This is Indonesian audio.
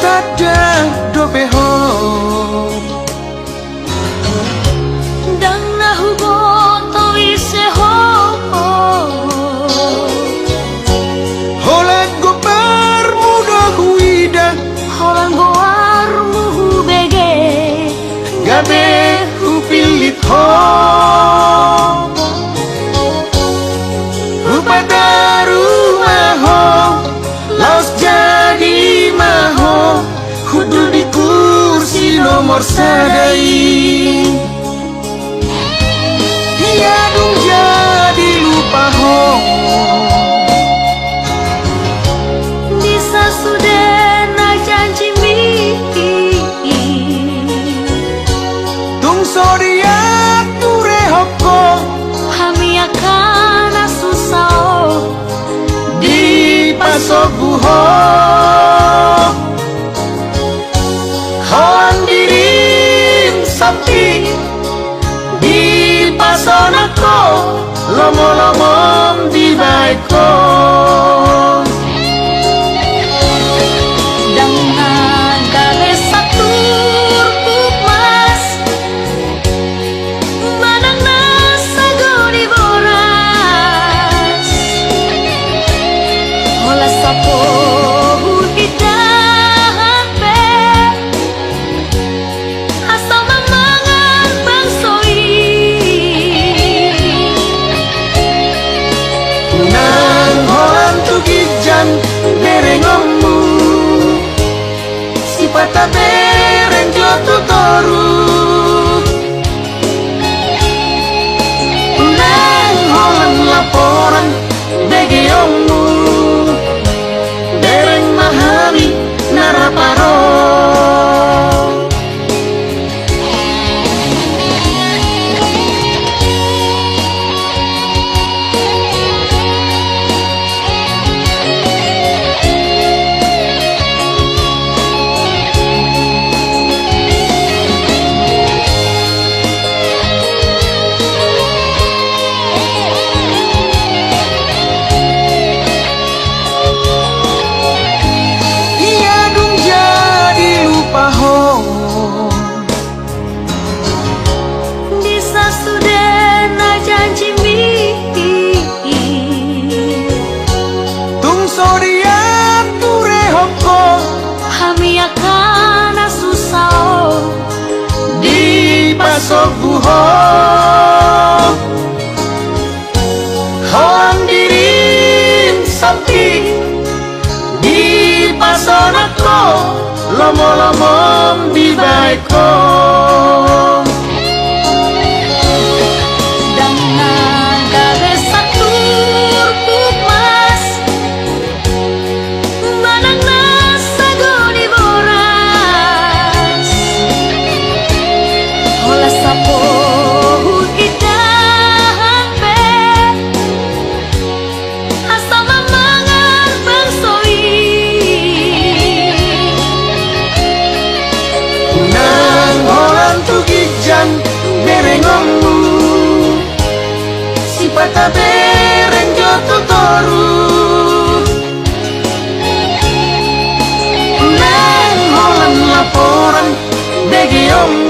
Tada dobeho dan nahu boto ise ho holan go bermuda huida holan goar muhu bege gabe hupilit ho hupadaru maho laos jadi maho kudu di kursi nomor sadai dia dong jadi lupa ho bisa sudah na janji mi tung soria ture hoko kami akan susah di pasok buho Hoan dirim sapi di pasonako lomo-lomom di baiko dengan gawe satur mas manang nasa goni boras hola sapo hidahan pe asal mamangan bangsoi nang hoan tugijan berengomu si pata bereng joto toru nang hoan laporan begeomu bereng mahami naraparo bisa sudah na janji mi tung soria ture hoko kami akan susah di pasok buho hoan dirim sapi di pasonako lomo-lomom di baiko dengan gawe satur mas manang nasa goni boras hola sapo hidahan pe asal mamangan bangsoi nang hoan tugijan berengomu si pata bereng joto toru nang hoan laporan begeomu